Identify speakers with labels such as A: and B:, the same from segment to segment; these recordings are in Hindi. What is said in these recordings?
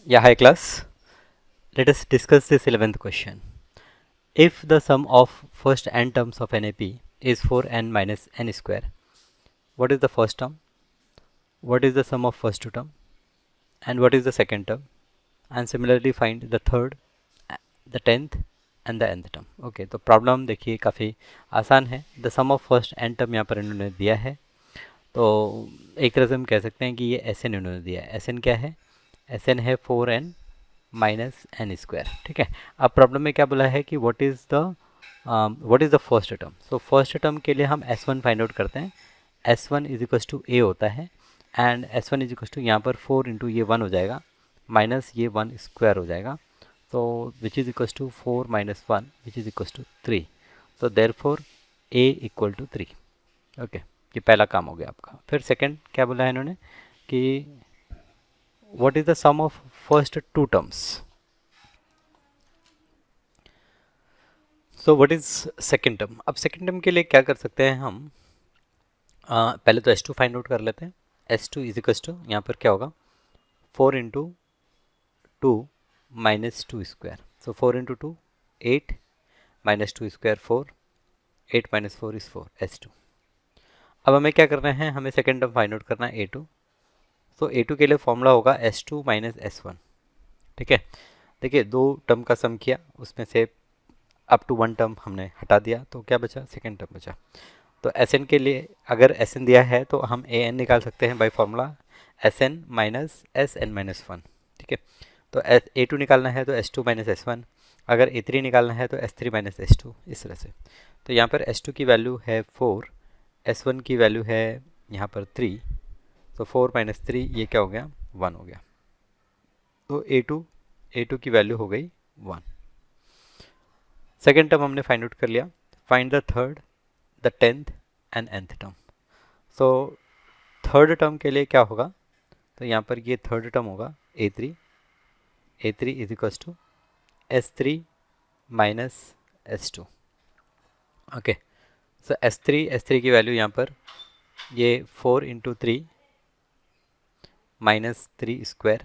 A: Yeah, hi class. Let us discuss this 11th question. If the sum of first n terms of NAP is 4n minus n square, what is the first term? What is the sum of first two term? And what is the second term? And similarly find the third, the 10th and the nth term. Okay, तो प्रॉब्लम देखिए काफ़ी आसान है. The sum of first n term यहाँ पर इन्होंने दिया है. तो एक तरह से हम कह सकते हैं कि ये एस एन इन्होंने दिया है. एस एन क्या है? एस एन है 4n माइनस एन स्क्वायर. ठीक है. अब प्रॉब्लम में क्या बोला है कि what is the first term. So first term के लिए हम एस वन फाइंड आउट करते हैं. S one is equals to A होता है and S one is equals to यहाँ पर 4 इंटू ये 1 हो जाएगा माइनस ये 1 स्क्वायर हो जाएगा. तो which is equals to 4 minus 1 which is equals to 3. तो therefore a equal to 3. Okay, ये पहला काम हो गया आपका. फिर सेकेंड क्या बोला है इन्होंने कि what is the sum of first two terms. So what is second term. अब second term के लिए क्या कर सकते हैं हम. पहले तो S2 फाइंड आउट कर लेते हैं. S2 इज इक्वल टू यहाँ पर क्या होगा 4 into two minus two square. So 4 into two 8 minus two square 4. 8 minus 4 is 4. S2. अब हमें क्या करना है, हमें सेकेंड टर्म फाइंड आउट करना है A2. तो A2 के लिए फॉर्मूला होगा S2 माइनस S1. ठीक है. देखिए दो टर्म का सम किया, उसमें से अप टू वन टर्म हमने हटा दिया, तो क्या बचा, सेकेंड टर्म बचा. तो एस एन के लिए अगर एस एन दिया है तो हम ए एन निकाल सकते हैं by formula s n minus s n minus one. ठीक है. तो ए टू निकालना है तो s two minus s one. अगर ए थ्री निकालना है तो s three minus s two. इस तरह से. तो यहाँ पर एस टू की वैल्यू है 4, एस वन की वैल्यू है यहाँ पर 3. तो 4 माइनस 3 ये क्या हो गया, 1 हो गया. तो ए टू की वैल्यू हो गई 1. सेकेंड टर्म हमने फाइंड आउट कर लिया. Find the third, the tenth and nth term. So third term के लिए क्या होगा, तो यहाँ पर ये थर्ड टर्म होगा a3. a3 is equals to s3 minus s2. Okay. So s3 की वैल्यू यहाँ पर ये 4 into 3 minus 3 square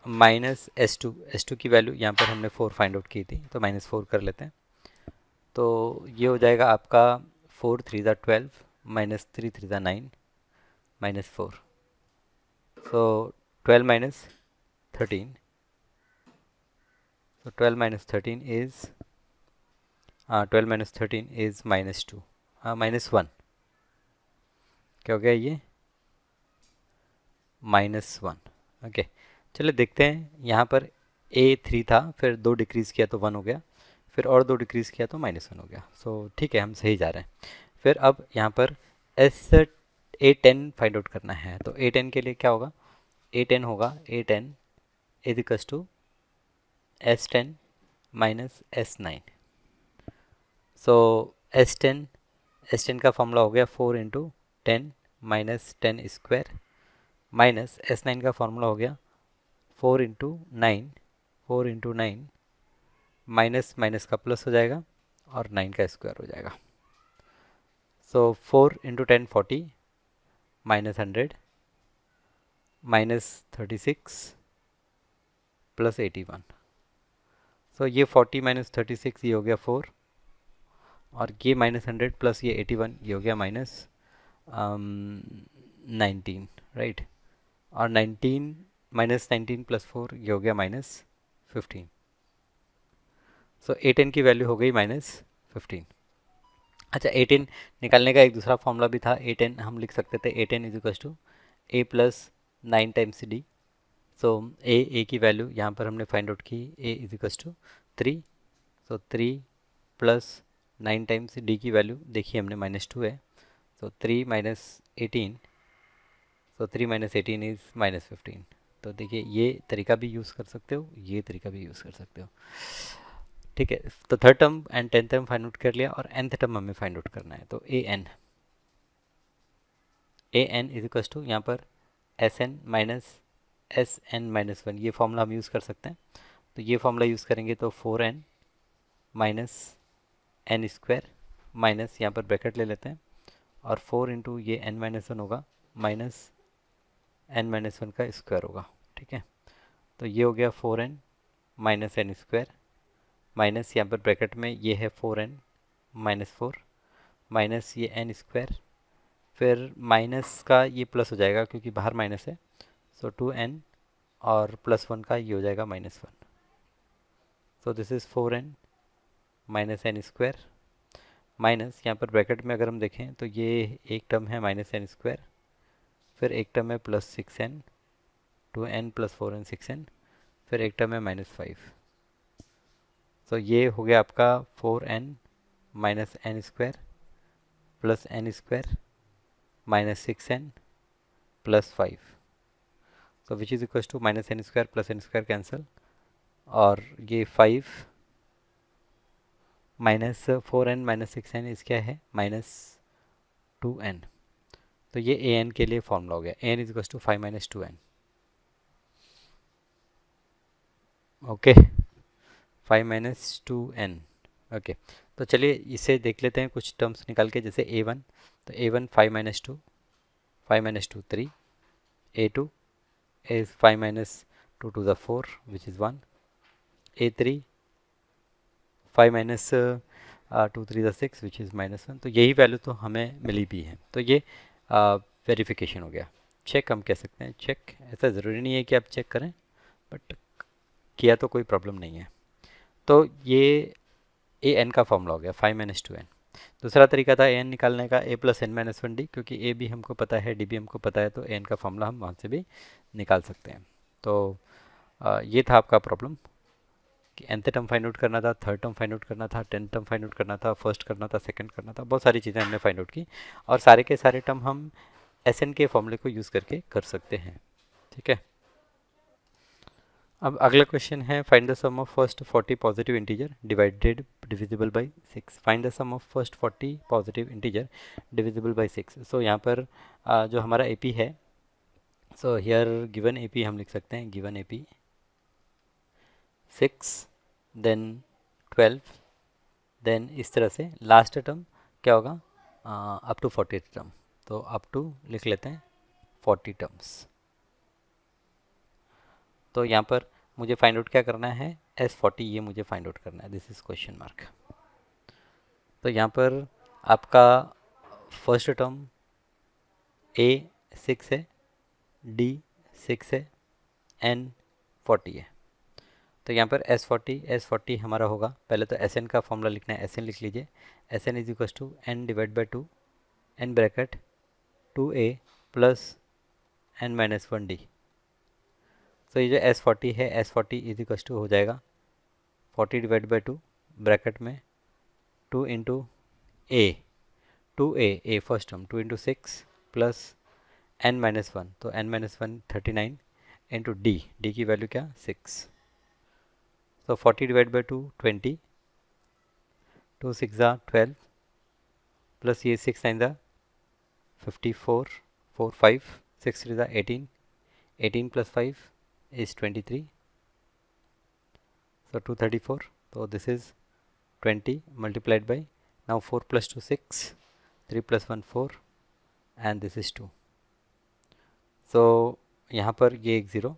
A: minus S2 की वैल्यू यहाँ पर हमने 4 फाइंड आउट की थी, तो माइनस 4 कर लेते हैं. तो ये हो जाएगा आपका 4 3 ज़ा 12 माइनस 3 3 ज़ा 9 minus 4. So 12 minus 13. So 12 minus 13 is 12 minus 13 is minus 2. Minus 1 क्या हो गया, ये माइनस 1. ओके. चलिए देखते हैं. यहाँ पर A3 था, फिर 2 डिक्रीज़ किया तो 1 हो गया, फिर और 2 डिक्रीज़ किया तो माइनस 1 हो गया. सो ठीक है, हम सही जा रहे हैं. फिर अब यहाँ पर A10 फाइंड आउट करना है. तो A10 के लिए क्या होगा, A10 होगा A10 is equals to S10 minus S9. So S10 का फॉर्मूला हो गया 4 into 10 minus 10 square minus S9 का फॉर्मूला हो गया 4 इंटू 9. 4 इंटू 9 माइनस माइनस का प्लस हो जाएगा और 9 का स्क्वायर हो जाएगा. सो 4 इंटू 10 40 माइनस 100 माइनस 36 प्लस 81. सो ये 40 माइनस 36 ये हो गया 4, और ये माइनस 100 प्लस ये 81 ये हो गया माइनस 19, राइट. और 19 माइनस 19 प्लस 4 ये हो गया माइनस 15. सो A10 की वैल्यू हो गई माइनस 15. अच्छा, A10 निकालने का एक दूसरा फॉर्मूला भी था. A10 हम लिख सकते थे A10 is equal to A plus 9 times D. So A की वैल्यू यहाँ पर हमने फाइंड आउट की, A is equal to 3. So 3 plus 9 times D की वैल्यू देखिए हमने माइनस 2 है. So 3 minus 18. So 3 minus 18 is minus 15. तो देखिए ये तरीका भी यूज़ कर सकते हो, ये तरीका भी यूज़ कर सकते हो. ठीक है. तो third term and tenth term find out कर लिया, और nth टर्म हमें फाइंड आउट करना है. तो A N is equal to यहाँ पर S n minus s n minus one. ये फॉर्मूला हम यूज़ कर सकते हैं. तो ये फॉर्मूला यूज़ करेंगे तो 4n minus n square minus यहाँ पर ब्रैकेट ले लेते हैं, और 4 इंटू ये n माइनस वन होगा माइनस एन माइनस वन का स्क्वायर होगा, ठीक है। तो ये हो गया 4n minus n square, minus यहाँ पर ब्रैकेट में ये है 4n माइनस 4 माइनस ये एन स्क्वायर, फिर माइनस का ये प्लस हो जाएगा क्योंकि बाहर माइनस है, सो 2n और प्लस 1 का ये हो जाएगा minus 1। So this is 4n minus n square, minus यहाँ पर ब्रैकेट में अगर हम देखें तो ये एक टर्म है माइनस एन स्क्वायर, फिर एक टर्म है plus 6n, 2n plus 4n 6n, फिर एक टर्म है माइनस 5। तो ये हो गया आपका 4n minus n square plus n square minus 6n plus 5। So which is equal to minus n square plus n square cancel, और ये 5 माइनस 4n माइनस 6n इस क्या है माइनस 2n। तो ये ए एन के लिए फॉर्मूला हो गया, A N is equal to 5 minus 2n। Okay, 5 minus 2n। Okay, तो चलिए इसे देख लेते हैं कुछ टर्म्स निकाल के, जैसे a1, तो a1 5 minus 2, 5 minus 2 3, a2 is 5 minus 2 to the 4 which is 1, a3 5 minus 2 3 the 6 which is minus 1। तो यही वैल्यू तो हमें मिली भी है, तो ये वेरिफिकेशन हो गया। चेक हम कह सकते हैं, चेक ऐसा ज़रूरी नहीं है कि आप चेक करें, बट किया तो कोई प्रॉब्लम नहीं है। तो ये ए एन का फॉर्मूला हो गया 5 माइनस 2n। दूसरा तरीका था ए एन निकालने का, ए प्लस एन माइनस 1 डी, क्योंकि ए भी हमको पता है डी भी हमको पता है, तो ए एन का फॉर्मूला हम वहाँ से भी निकाल सकते हैं। तो ये था आपका प्रॉब्लम कि nth टर्म फाइंड आउट करना था, थर्ड टर्म फाइंड आउट करना था, 10th टर्म फाइंड आउट करना था, फर्स्ट करना था, सेकंड करना था, बहुत सारी चीज़ें हमने फाइंड आउट की, और सारे के सारे टर्म हम एस एन के फॉर्मूले को यूज़ करके कर सकते हैं, ठीक है। अब अगला क्वेश्चन है, find the sum of first 40 positive integer divided divisible by 6। Find the sum of first 40 positive integer divisible by 6। So यहाँ पर जो हमारा एपी है, सो हियर गिवन एपी हम लिख सकते हैं, गिवन एपी 6 देन 12, देन इस तरह से लास्ट टर्म क्या होगा अप टू 40 टर्म, तो अप टू लिख लेते हैं 40 टर्म्स। तो यहाँ पर मुझे फाइंड आउट क्या करना है, S40 ये मुझे फाइंड आउट करना है, दिस इज क्वेश्चन मार्क। तो यहाँ पर आपका फर्स्ट टर्म A 6 है, D 6 है, N 40 है। तो यहाँ पर S40 हमारा होगा, पहले तो SN का फॉर्मूला लिखना है, SN लिख लीजिए, SN is equal to N divide by 2, N bracket 2A plus N minus 1D। तो ये जो S40 है, S40 इज इक्वल टू हो जाएगा 40 डिवाइड बाई 2 ब्रैकेट में 2 into A, 2A first term 2 into 6 plus N minus 1, तो N माइनस 1 39 इंटू D की वैल्यू क्या 6। So 40 divided by 2 20, 2 6 are 12 plus ये 6 9 are 54, 4 5 6 3 are 18, 18 plus 5 is 23, so 234, so this is 20 multiplied by, now 4 plus 2 6, 3 plus 1 4 and this is 2, so यहाँ पर ये एक 0,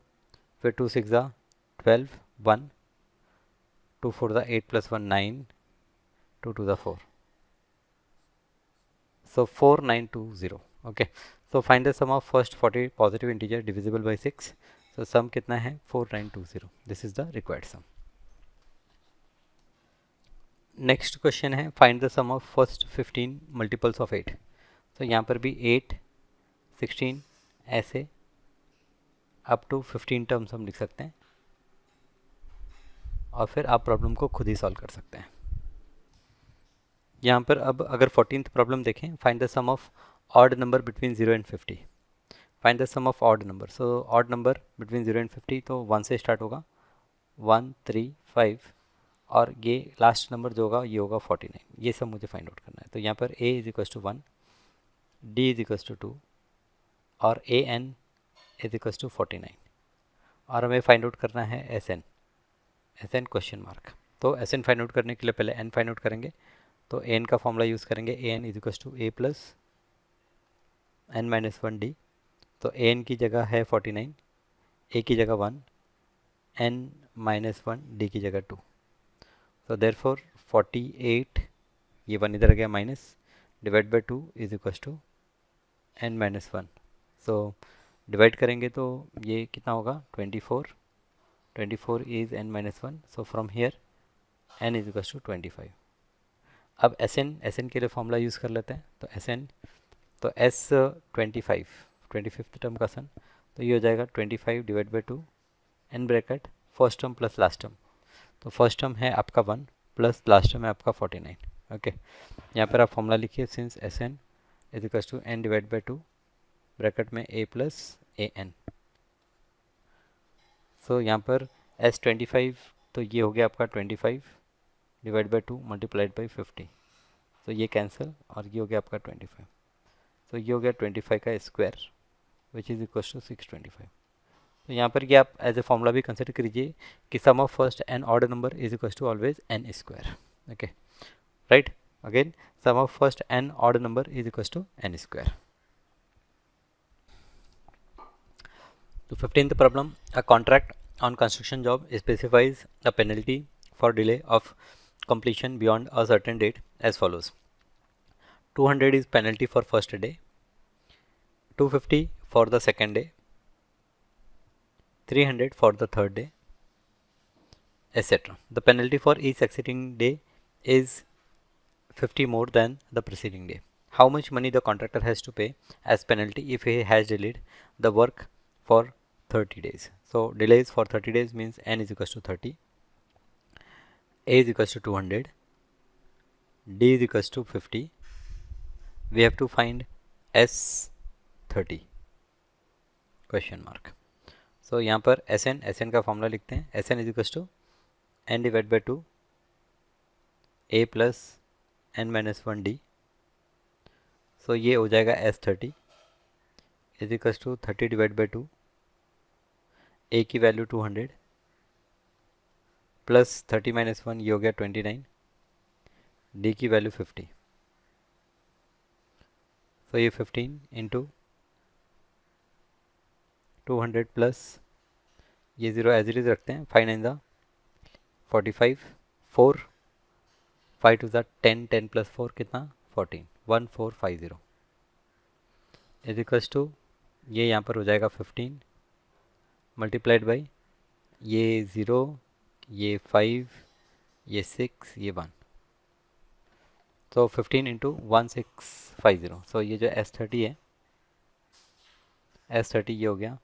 A: फिर 2 6 are 12 1, 2 4 the 8 plus 1 9, 2 to the 4, so 4920। okay, so find the sum of first 40 positive integer divisible by 6। so sum कितना है 4920, this is the required sum। next question है, find the sum of first 15 multiples of 8। so यहाँ पर भी 8 16 ऐसे अप टू 15 टर्म्स हम लिख सकते हैं, और फिर आप प्रॉब्लम को खुद ही सॉल्व कर सकते हैं। यहाँ पर अब अगर 14th प्रॉब्लम देखें, find the sum of odd number between 0 and 50। Find the sum of odd number, so odd number between 0 and 50 तो 1 से स्टार्ट होगा, 1 3 5, और ये लास्ट नंबर जो होगा ये होगा 49। ये सब मुझे फाइंड आउट करना है। तो यहाँ पर a is equal to 1, d is equal to 2 और a n is equal to 49, और हमें फाइंड आउट करना है एस एन क्वेश्चन मार्क। तो एस एन फाइंड आउट करने के लिए पहले एन फाइंड आउट करेंगे, तो ए एन का फॉर्मूला यूज़ करेंगे, A N is equal to A plus N minus 1 D तो ए एन की जगह है 49, ए की जगह 1, एन माइनस 1, डी की जगह 2। तो देयरफॉर 48, ये 1 इधर आ गया minus, divide by 2 is equal to n minus 1। So divide करेंगे तो ये कितना होगा 24, 24 is n minus 1। So from here n is equal to 25। अब एस एन के लिए फॉर्मूला यूज़ कर लेते हैं। तो एस एन, तो एस 25, 25th टर्म का सन, तो ये हो जाएगा 25 divide by 2 n bracket first term plus last term. तो फर्स्ट टर्म है आपका 1 प्लस लास्ट टर्म है आपका 49। ओके, यहाँ पर आप फॉर्मूला लिखिए, since s N is equal to N divide by 2 bracket में ए प्लस ए एन। सो यहाँ पर एस 25, तो ये हो गया आपका 25 डिवाइड बाई 2 मल्टीप्लाइड बाई 50। तो ये कैंसिल और ये हो गया आपका 25। तो ये हो गया 25 का square which is equal to 625। तो यहाँ पर ये आप एज ए फॉर्मूला भी कंसिडर कीजिए कि sum of first and order number is equal to always N square. Okay, right, again sum of first and order number is equal to N square. तो 15th problem, a contract on construction job specifies a penalty for delay of completion beyond a certain date as follows. 200 is penalty for first day, 250 for the second day, 300 for the third day, etc. The penalty for each succeeding day is 50 more than the preceding day. How much money the contractor has to pay as penalty if he has delayed the work for 30 days. So delays for 30 days means n is equals to 30, a is equals to 200, d is equals to 50. We have to find s 30 question mark. So यहाँ पर एस एन का फॉर्मूला लिखते हैं, S N is equals to N divide by 2 A plus N minus 1 D. So ये हो जाएगा S 30 is equals to 30 divide by 2, A की वैल्यू 200 प्लस 30 माइनस 1, ये हो गया 29, डी की वैल्यू 50। सो ये 15 इंटू 200 प्लस ये 0 एज इट इज रखते हैं, 5 9 ज़ा 45, 4 5 2 ज़ा 10, 10 प्लस 4 कितना 14, 1450 इज इक्वल्स टू ये यहाँ पर हो जाएगा 15 मल्टीप्लाइड बाई ये 0, ये 5, ये 6, ये 1। तो 15 इंटू 1650। सो ये जो S30 है, S30 ये हो गया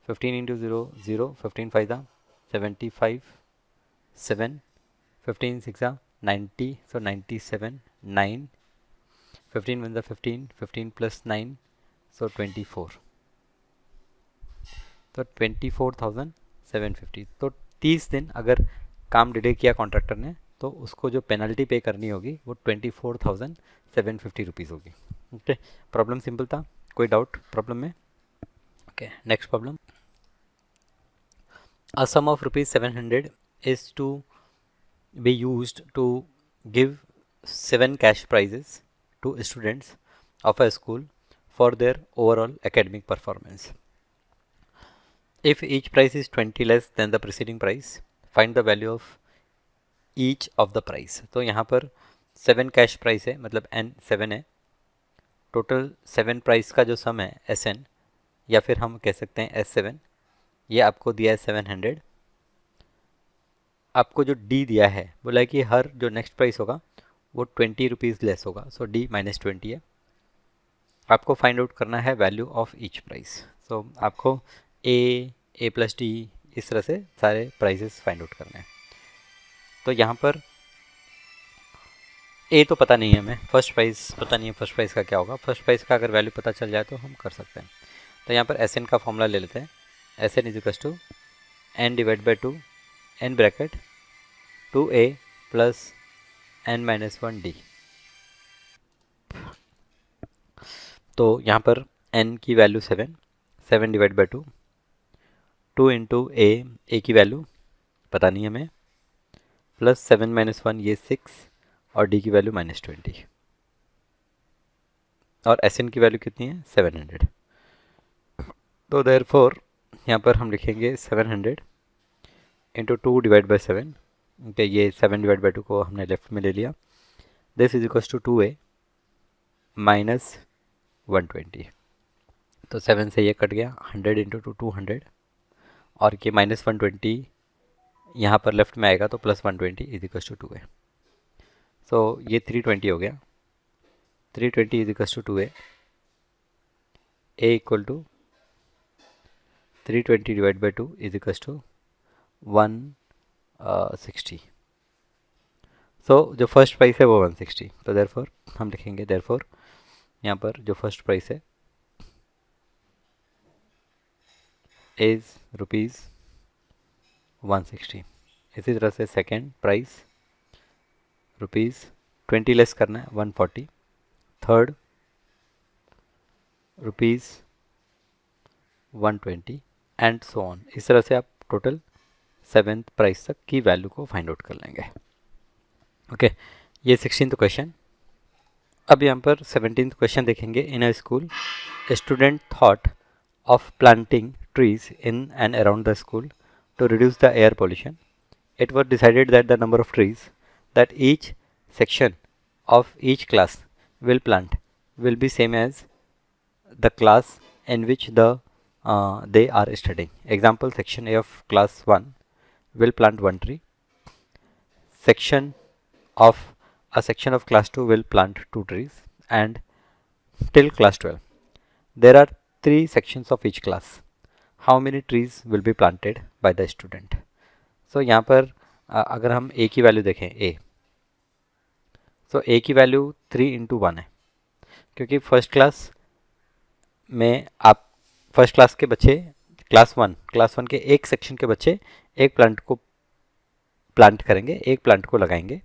A: 15 इंटू 0 0, 15 5 ज़ा 75, 7, 15 6 ज़ा 90, सो 97, 9, 15 1 ज़ा 15, 15 प्लस 9, सो 24। तो 24,750। तो 30 दिन अगर काम डिले किया कॉन्ट्रैक्टर ने तो उसको जो पेनल्टी पे करनी होगी वो 24,750 रुपीज़ होगी। ओके, प्रॉब्लम सिंपल था, कोई डाउट प्रॉब्लम में? Okay, next problem. A sum of rupees 700 is to be used to give 7 cash prizes to students of a school for their overall academic performance. If each price is 20 less than the preceding price, find the value of each of the price। तो यहाँ पर 7 कैश प्राइस है, मतलब n 7 है, टोटल 7 प्राइस का जो सम है Sn, या फिर हम कह सकते हैं S7, ये आपको दिया है 700। आपको जो D दिया है बोला है कि हर जो नेक्स्ट प्राइस होगा वो 20 रुपीज़ लेस होगा, सो D माइनस 20 है। आपको फाइंड आउट करना है वैल्यू ऑफ ईच प्राइस। सो आपको ए प्लस डी इस तरह से सारे प्राइजेस फाइंड आउट करने हैं। तो यहाँ पर ए तो पता नहीं है हमें, फर्स्ट प्राइस पता नहीं है फर्स्ट प्राइस का क्या होगा। फर्स्ट प्राइस का अगर वैल्यू पता चल जाए तो हम कर सकते हैं। तो यहाँ पर एस एन का फॉर्मूला ले लेते हैं, S N is equal to N divide by 2 n bracket 2a plus N minus 1 D. तो यहाँ पर n की वैल्यू 7 डिवाइड बाई 2 इंटू ए की वैल्यू पता नहीं हमें, प्लस 7 माइनस 1 ये 6 और डी की वैल्यू माइनस 20 और एस एन की वैल्यू कितनी है 700। तो देयरफॉर यहाँ पर हम लिखेंगे 700 इंटू 2 डिवाइड बाई 7। ओके, ये 7 डिवाइड बाई 2 को हमने लेफ्ट में ले लिया। This is equals to 2a minus 120। तो 7 से ये कट गया, 100 इंटू 200, और ये माइनस 120 यहाँ पर लेफ्ट में आएगा तो plus 120 is equals to 2a। So ये 320 हो गया। 320 is equals to 2a। a equal to 320 divide by 2 is equals to 160। So जो फर्स्ट प्राइस है वो 160। तो देयरफॉर हम लिखेंगे, देयरफॉर यहाँ पर जो फर्स्ट प्राइस है इज रुपीज़ 160। इसी तरह से सेकेंड प्राइस रुपीज़ 20 लेस करना है, 140। Third rupees 120 and so on. इस तरह से आप टोटल 7th प्राइस तक की वैल्यू को फाइंड आउट कर लेंगे। ओके, ये 16th क्वेश्चन। अब यहाँ पर 17th क्वेश्चन देखेंगे। In a school student thought of planting trees in and around the school to reduce the air pollution. It was decided that the number of trees that each section of each class will plant will be same as the class in which they are studying. Example, section A of class 1 will plant 1 tree. Section of class 2 will plant 2 trees, and till class 12 there are 3 sections of each class. How many trees will be planted by the student? So यहाँ पर अगर हम a की वैल्यू देखें, a, so a की वैल्यू 3 इंटू 1 है, क्योंकि फर्स्ट क्लास में आप फर्स्ट क्लास के बच्चे क्लास वन के एक सेक्शन के बच्चे एक प्लांट को प्लांट करेंगे, एक प्लांट को लगाएंगे।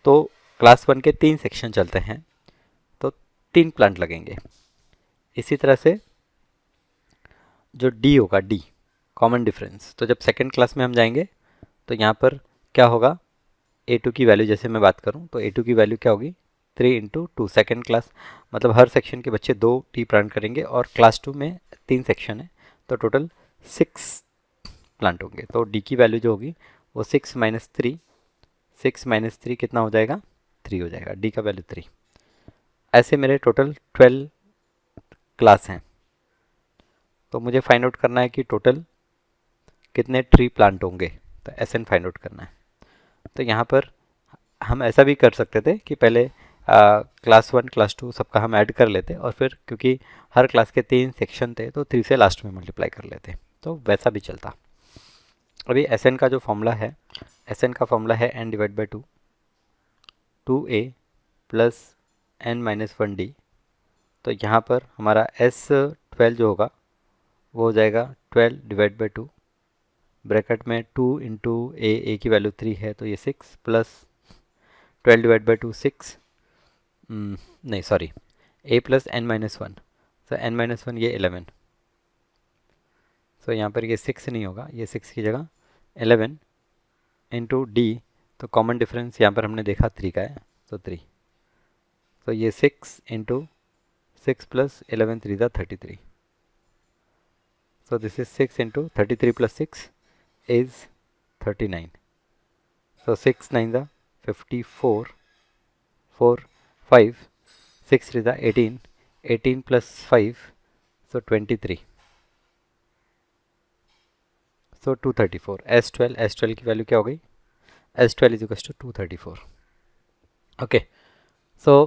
A: तो क्लास 1 के 3 सेक्शन चलते हैं तो 3 प्लांट लगेंगे। इसी तरह से जो डी होगा, डी कॉमन डिफरेंस, तो जब सेकेंड क्लास में हम जाएंगे तो यहाँ पर क्या होगा, a2 की वैल्यू जैसे मैं बात करूँ तो a2 की वैल्यू क्या होगी, 3 इंटू 2। सेकेंड क्लास मतलब हर सेक्शन के बच्चे 2 टी प्लांट करेंगे, और क्लास 2 में 3 सेक्शन है तो टोटल 6 प्लांट होंगे। तो डी की वैल्यू जो होगी वो 6 माइनस 3, 6 माइनस 3 कितना हो जाएगा, 3 हो जाएगा। डी का वैल्यू 3। ऐसे मेरे टोटल 12 क्लास हैं, तो मुझे फाइंड आउट करना है कि टोटल कितने ट्री प्लांट होंगे, तो एसएन फाइंड आउट करना है। तो यहाँ पर हम ऐसा भी कर सकते थे कि पहले क्लास 1 क्लास 2 सबका हम ऐड कर लेते, और फिर क्योंकि हर क्लास के 3 सेक्शन थे तो 3 से लास्ट में मल्टीप्लाई कर लेते, तो वैसा भी चलता। अभी एसएन का जो फॉर्मूला है, एसएन का फॉर्मूला है n divide by 2, 2a plus n minus 1d। तो यहाँ पर हमारा S12 जो होगा वो हो जाएगा 12 डिवाइड बाई 2, ब्रैकेट में 2 इंटू ए की वैल्यू 3 है तो ये 6 प्लस 12 डिवाइड बाई 2 6, नहीं sorry, a plus n minus 1, तो n माइनस 1 ये 11। तो यहाँ पर ये 6 नहीं होगा, ये 6 की जगह 11 इंटू डी, तो कॉमन डिफरेंस यहाँ पर हमने देखा 3 का है तो 3, तो ये 6 इंटू 6 प्लस 11 3 ज़ा 33। So this is 6 into 33 plus 6 is 39. So 6 9 the 54, 4 5, 6 3 the 18, 18 plus 5, so 23. So 234. S12 की वैल्यू क्या हो गई, S12 is equals to 234. Okay. So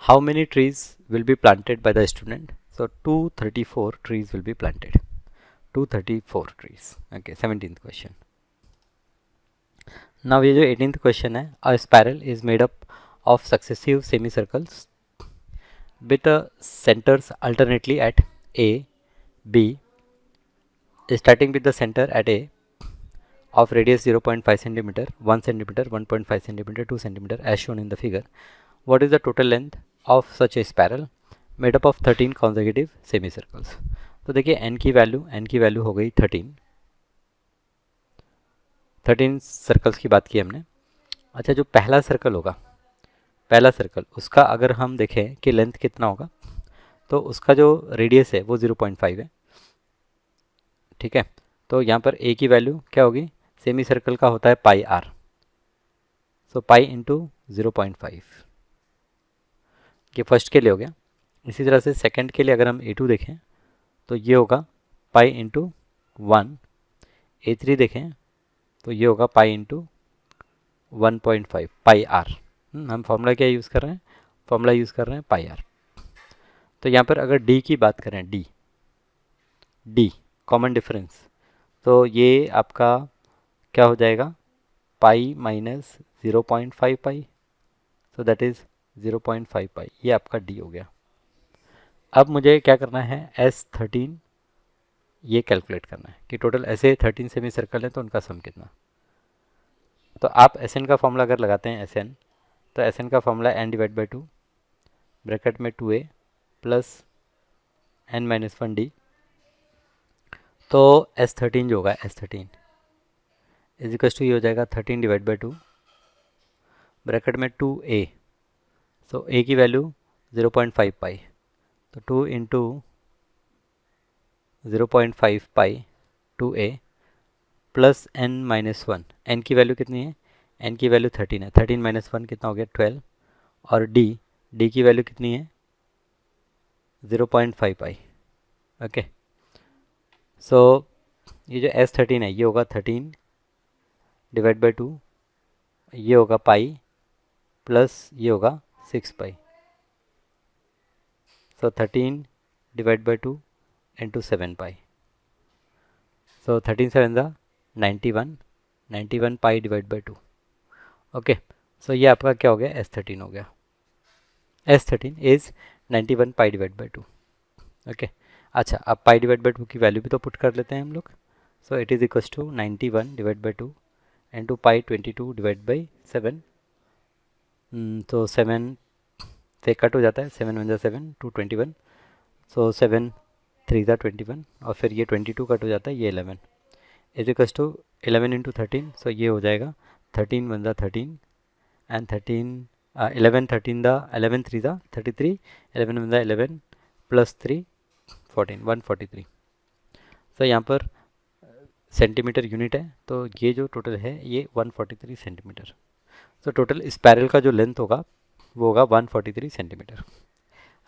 A: how many trees will be planted by the student? So 234 trees will be planted. 234 trees. Okay, 17th question. Now ये जो 18th question है, a spiral is made up of successive semicircles with the centers alternately at A, B, starting with the center at A of radius 0.5 cm, 1 cm, 1.5 cm, 2 cm as shown in the figure. What is the total length of such a spiral made up of 13 consecutive semi circles? तो देखिए n की वैल्यू हो गई 13 सर्कल्स की बात की हमने। अच्छा, जो पहला सर्कल होगा, उसका अगर हम देखें कि लेंथ कितना होगा, तो उसका जो रेडियस है वो 0.5 है, ठीक है। तो यहाँ पर ए की वैल्यू क्या होगी, सेमी सर्कल का होता है पाई आर, सो पाई इंटू 0.5, ये फर्स्ट के लिए हो गया। इसी तरह से सेकंड के लिए अगर हम ए टू देखें तो ये होगा पाई इंटू 1, ए थ्री देखें तो ये होगा पाई इंटू 1.5 पाई आर। हम फॉर्मूला क्या यूज़ कर रहे हैं, फॉर्मूला यूज़ कर रहे हैं पाई आर। तो यहाँ पर अगर डी की बात करें, डी डी कॉमन डिफरेंस, तो ये आपका क्या हो जाएगा, pi minus 0.5 pi, so that is 0.5 पाई, ये आपका डी हो गया। अब मुझे क्या करना है, S13 ये कैलकुलेट करना है कि टोटल ऐसे 13 सेमी सर्कल हैं तो उनका सम कितना। तो आप एस एन का फॉर्मूला अगर लगाते हैं एस एन, तो एस एन का formula n divide by 2 bracket में 2a plus N minus 1d। तो S13 जो होगा, S13 इज इक्वल टू ये हो जाएगा 13 डिवाइड बाई 2 ब्रैकेट में 2a, सो a की वैल्यू 0.5 पाई, तो 2 into 0.5 pi 2a plus N minus 1, n की वैल्यू कितनी है, एन की वैल्यू 13 है, 13 माइनस 1 कितना हो गया 12, और डी की वैल्यू कितनी है 0.5 पाई, ओके। सो ये जो S13 है ये होगा 13 डिवाइड बाई 2, ये होगा पाई प्लस ये होगा 6 पाई, सो 13 डिवाइड बाई 2 इंटू 7 पाई, सो 13 7 ज़ा 91, 91 pi divide by 2, okay. So ये आपका क्या हो गया, S13 हो गया। S13 is 91 pi divide by 2, okay. अच्छा, अब पाई डिवाइड बाई 2 की वैल्यू भी तो पुट कर लेते हैं हम लोग। So it is equals to 91 divide by 2 into pi 22 divide by 7, तो 7 से कट हो जाता है, 7 1 7 2 21, सो 7 3 21, और फिर ये 22 कट हो जाता है, ये 11 इज इक्वल्स टू 11 इंटू 13, सो ये हो जाएगा 13 1 13 एंड 13 11 13 दा 11 3 दा 33, 11 1 11 प्लस 3 14 143। सो यहाँ पर सेंटीमीटर यूनिट है, तो ये जो टोटल है ये 143 सेंटीमीटर। तो टोटल स्पायरल का जो लेंथ होगा वो होगा 143 सेंटीमीटर,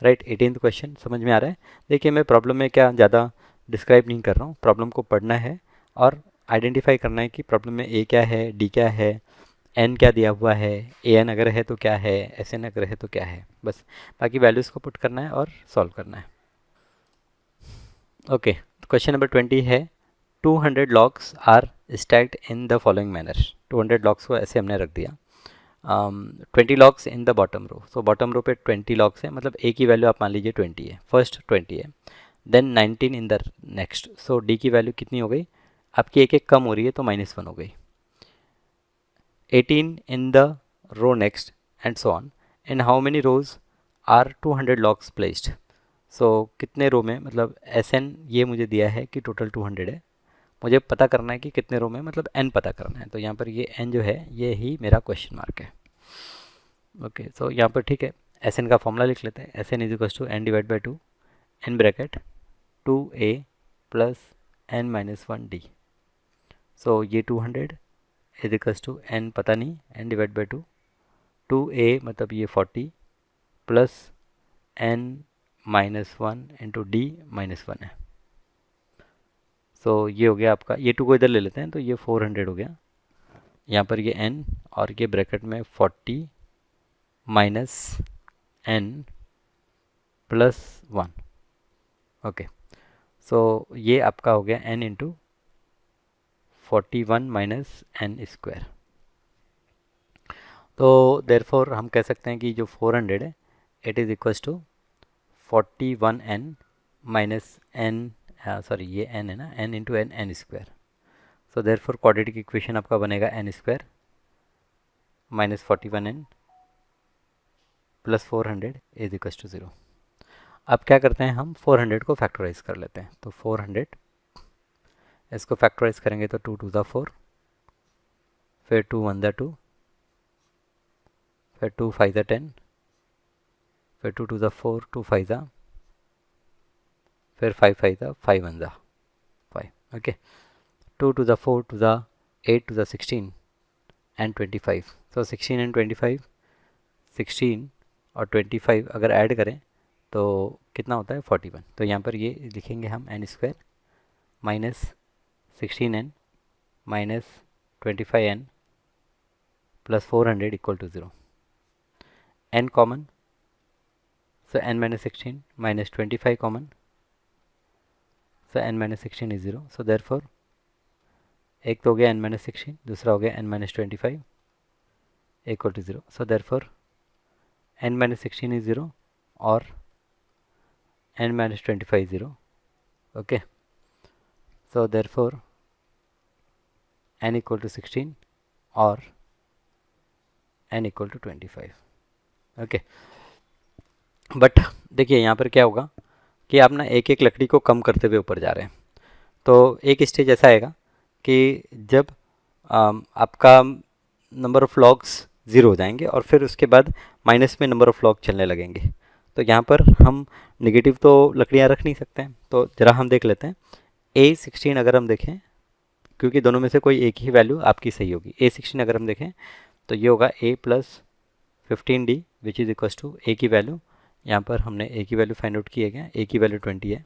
A: राइट। 18th क्वेश्चन समझ में आ रहा है। देखिए मैं प्रॉब्लम में क्या ज़्यादा डिस्क्राइब नहीं कर रहा हूँ, प्रॉब्लम को पढ़ना है और आइडेंटिफाई करना है कि प्रॉब्लम में ए क्या है, डी क्या है, एन क्या दिया हुआ है, ए एन अगर है तो क्या है, एस एन अगर है तो क्या है, बस बाकी वैल्यूज़ को पुट करना है और सॉल्व करना है। ओके, क्वेश्चन नंबर 20 है 200 logs are stacked in the following manner. 200 logs को ऐसे हमने रख दिया, 20 logs in the bottom row, so bottom row पे 20 लॉग्स है, मतलब ए की वैल्यू आप मान लीजिए 20 है, फर्स्ट 20 है, then 19 in the next, so d की वैल्यू कितनी हो गई आपकी, एक एक कम हो रही है तो -1 हो गई, 18 in the row next and so on. In how many rows are 200 logs placed, so कितने रो में, मतलब एस एन ये मुझे दिया है कि टोटल 200 है, मुझे पता करना है कि कितने रो में, मतलब एन पता करना है, तो यहाँ पर ये एन जो है ये ही मेरा क्वेश्चन मार्क है, ओके। सो यहाँ पर ठीक है, एस एन का फॉर्मूला लिख लेते हैं, S N is equal to N divide by 2 n bracket 2a plus N minus 1d, so ये 200 इज इक्वल टू एन पता नहीं, एन डिवाइड बाई 2, 2a मतलब ये 40 plus N minus 1 into d -1 है, सो ये हो गया आपका, ये 2 को इधर ले लेते हैं तो ये 400 हो गया, यहाँ पर ये n और ये ब्रैकेट में 40 minus n plus 1, okay. So ये आपका हो गया n into 41 minus n square, तो देयरफॉर हम कह सकते हैं कि जो 400 है it is equals to 41n minus n, sorry ये n है ना, n into n square, so therefore quadratic equation आपका बनेगा n square minus 41n plus 400 is equals to 0। अब क्या करते हैं, हम 400 को फैक्टराइज कर लेते हैं, तो 400 इसको फैक्टराइज करेंगे तो 2 2 ज़ा 4, फिर 2 1 ज़ा 2, फिर 2 5 ज़ा 10, फिर 2 2 ज़ा 4, 2 5 ज़ा फिर 5 5 ज़ा 5 1 ज़ा 5, okay. 2 to the 4 to the 8 to the 16 and 25. So 16 and 25, 16 और 25 अगर ऐड करें तो कितना होता है 41. तो यहाँ पर ये लिखेंगे हम n square minus 16n minus 25n plus 400 equal to 0. n common, so n minus 16 minus 25 common, so n minus 16 is 0. So therefore एक तो हो गया n minus 16, दूसरा हो गया n minus 25 equal to 0. So therefore n minus 16 is 0 और n minus 25 is 0. Okay. So therefore n equal to 16 और n equal to 25. Okay. But देखिए यहाँ पर क्या होगा कि आप ना एक एक लकड़ी को कम करते हुए ऊपर जा रहे हैं. तो एक स्टेज ऐसा आएगा कि जब आपका नंबर ऑफ़ लॉग्स ज़ीरो हो जाएंगे और फिर उसके बाद माइनस में नंबर ऑफ़ लॉग चलने लगेंगे. तो यहाँ पर हम नेगेटिव तो लकड़ियाँ रख नहीं सकते हैं. तो ज़रा हम देख लेते हैं. A16 अगर हम देखें, क्योंकि दोनों में से कोई एक ही वैल्यू आपकी सही होगी. A16 अगर हम देखें तो ये होगा A plus 15D which is equals to A की वैल्यू. यहाँ पर हमने A की वैल्यू फाइंड आउट की है क्या? A की वैल्यू 20 है.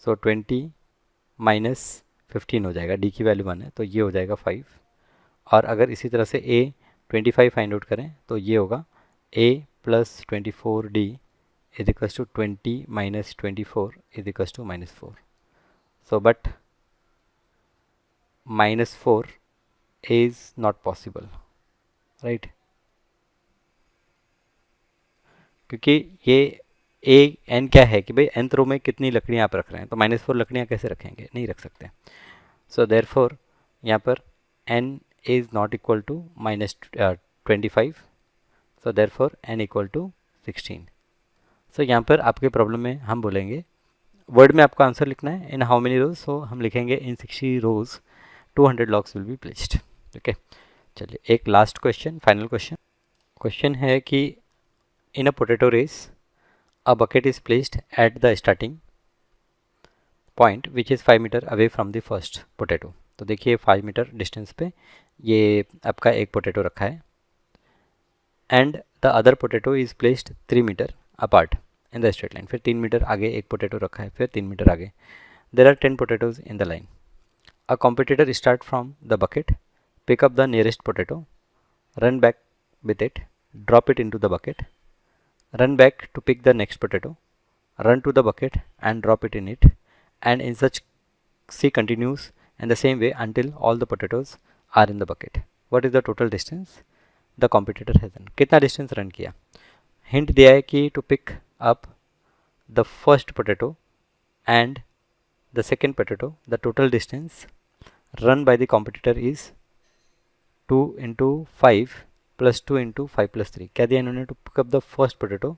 A: सो 20 माइनस 15 हो जाएगा. D की वैल्यू 1 है तो ये हो जाएगा 5. और अगर इसी तरह से A25 फाइंड आउट करें तो ये होगा A plus 24D is equals to 20 minus 24 is equals to -4. So but -4 is not possible, right? क्योंकि ये ए एन क्या है कि भाई nth रो में कितनी लकड़ियाँ आप रख रहे हैं. तो -4 लकड़ियाँ कैसे रखेंगे? नहीं रख सकते. सो देयरफॉर यहाँ पर n is not equal to -25. So therefore n equal to 16. So यहाँ पर आपके प्रॉब्लम में हम बोलेंगे वर्ड में आपको आंसर लिखना है इन हाउ मेनी रोज. सो हम लिखेंगे in 60 rows 200 logs will be placed. Okay, चलिए एक last question, final question. Question है कि in a potato race a bucket is placed at the starting point which is 5 metre away from the first potato. तो देखिए 5 मीटर डिस्टेंस पे ये आपका एक पोटैटो रखा है and the other potato is placed 3 metre apart in the straight line. फिर 3 मीटर आगे एक पोटैटो रखा है, फिर 3 मीटर आगे. There are 10 potatoes in the line. A competitor start from the bucket, pick up the nearest potato, run back with it, drop it into the bucket, run back to pick the next potato, run to the bucket and drop it in it, and in such C continues in the same way until all the potatoes are in the bucket. What is the total distance the competitor has done? कितना distance run किया? Hint दिया है कि to pick up the first potato and the second potato, the total distance run by the competitor is 2 into 5 plus 2 into 5 plus 3. क्या दिया इन्होंने? To pick up the first potato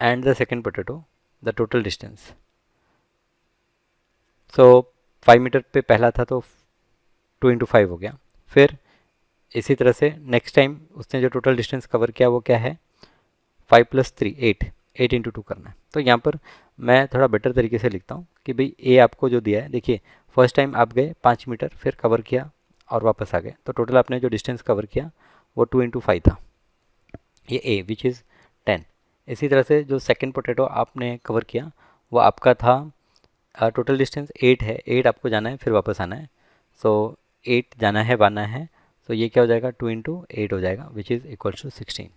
A: and the second potato, the total distance. So 5 metre पे पहला था तो 2 इंटू 5 हो गया. फिर इसी तरह से नेक्स्ट टाइम उसने जो टोटल डिस्टेंस कवर किया वो क्या है? 5 प्लस 3 8 इंटू 2 करना है. तो यहाँ पर मैं थोड़ा बेटर तरीके से लिखता हूँ कि भाई ए आपको जो दिया है, देखिए फर्स्ट टाइम आप गए 5 मीटर, फिर कवर किया और वापस आ गए. तो टोटल आपने जो डिस्टेंस कवर किया वो 2 इंटू 5 था, ये ए विच इज़ 10. इसी तरह से जो सेकंड पोटैटो आपने कवर किया वो आपका था टोटल डिस्टेंस 8 है. 8 आपको जाना है फिर वापस आना है. सो 8 जाना है आना है. सो ये क्या हो जाएगा? 2 इंटू 8 हो जाएगा विच इज़ इक्वल्स टू 16.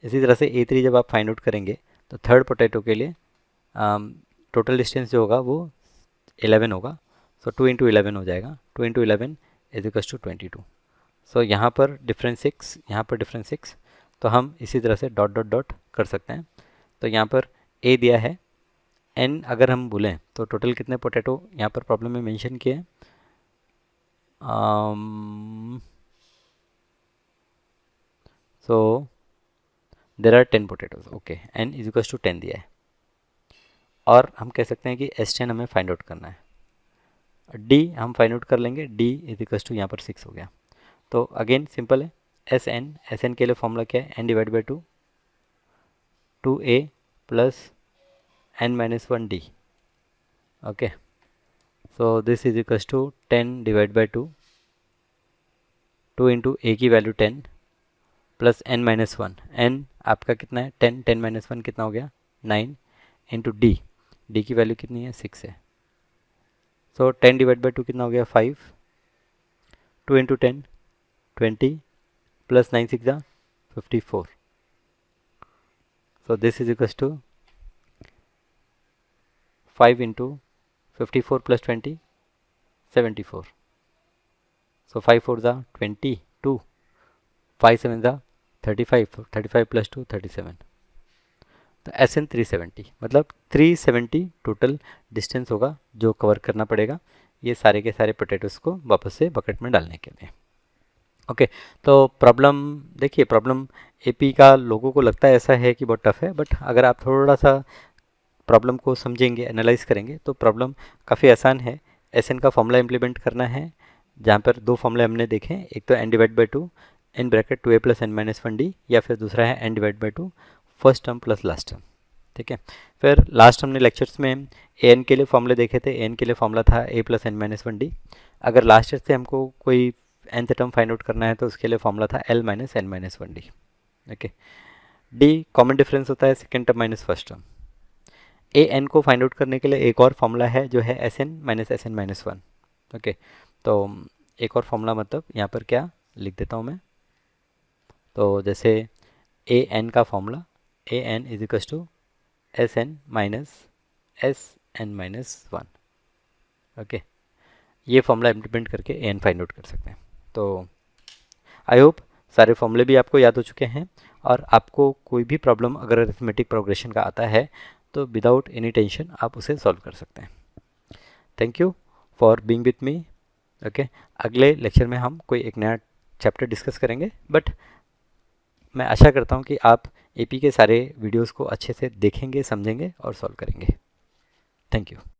A: इसी तरह से A3 जब आप फाइंड आउट करेंगे तो थर्ड पोटैटो के लिए टोटल डिस्टेंस जो होगा वो 11 होगा. सो 2 इंटू 11 हो जाएगा. 2 इंटू 11 इज इक्वल्स टू 22. सो यहाँ पर डिफरेंस 6, यहाँ पर डिफरेंस 6. तो हम इसी तरह से डॉट डॉट डॉट कर सकते हैं. तो यहाँ पर ए दिया है, एन अगर हम बोलें तो टोटल कितने पोटैटो यहाँ पर प्रॉब्लम में मेंशन किए हैं? So there are 10 potatoes. Okay, N is equals to 10 दिया है और हम कह सकते हैं कि S10 हमें फाइंड आउट करना है. डी हम फाइंड आउट कर लेंगे. डी इज इक्वल्स टू यहाँ पर 6 हो गया. तो अगेन सिंपल है. एस एन के लिए फॉर्मूला क्या है? N divide by 2 2a plus n minus 1 D okay, so this is equals to 10 divide by 2, 2 into ए की value 10 plus n minus 1, n आपका कितना है 10, 10 माइनस 1 कितना हो गया 9 इंटू डी, डी की वैल्यू कितनी है 6 है। सो 10 डिवाइड बाई 2 कितना हो गया 5, 2 इंटू 10 20 प्लस 9 6 जा 54। So this is equals to 5 into 54 plus 20 74। So 5 4 जा 22, 5 7 जा 35, 35 प्लस 2 37। तो SN 370, मतलब 370 टोटल डिस्टेंस होगा जो कवर करना पड़ेगा ये सारे के सारे पोटैटोज़ को वापस से बकेट में डालने के लिए। ओके, तो प्रॉब्लम देखिए, प्रॉब्लम AP का लोगों को लगता है ऐसा है कि बहुत टफ है, बट अगर आप थोड़ा सा प्रॉब्लम को समझेंगे, एनालाइज करेंगे तो प्रॉब्लम काफ़ी आसान है। SN का फॉर्मूला इम्प्लीमेंट करना है, जहाँ पर दो फॉर्मूले हमने देखे, एक तो n divide by 2 in bracket 2a plus n minus 1d, या फिर दूसरा है n divide by 2 first term plus last term. ठीक है, फिर लास्ट हमने लेक्चर्स में an के लिए फॉर्मूले देखे थे। an के लिए फॉर्मूला था a plus n minus 1d। अगर लास्ट ईयर से हमको कोई nth टर्म फाइंड आउट करना है तो उसके लिए फॉर्मूला था l minus n minus 1d। Okay, d common difference होता है second term minus first term. an को फाइंड आउट करने के लिए एक और फॉर्मूला है जो है sn minus sn minus 1। Okay, तो एक और फॉर्मूला मतलब यहाँ पर क्या लिख देता हूँ मैं, तो जैसे an का फॉर्मूला an is equals to sn minus sn minus 1। Okay, ये फॉर्मूला इम्प्लीमेंट करके an फाइंड आउट कर सकते हैं। तो आई होप सारे फॉर्मूले भी आपको याद हो चुके हैं, और आपको कोई भी प्रॉब्लम अगर अरिथमेटिक प्रोग्रेशन का आता है तो विदाउट एनी टेंशन आप उसे सॉल्व कर सकते हैं। Thank you for being with me. Okay, अगले लेक्चर में हम कोई एक नया चैप्टर डिस्कस करेंगे, बट मैं आशा करता हूँ कि आप AP के सारे वीडियोस को अच्छे से देखेंगे, समझेंगे और सॉल्व करेंगे। Thank you.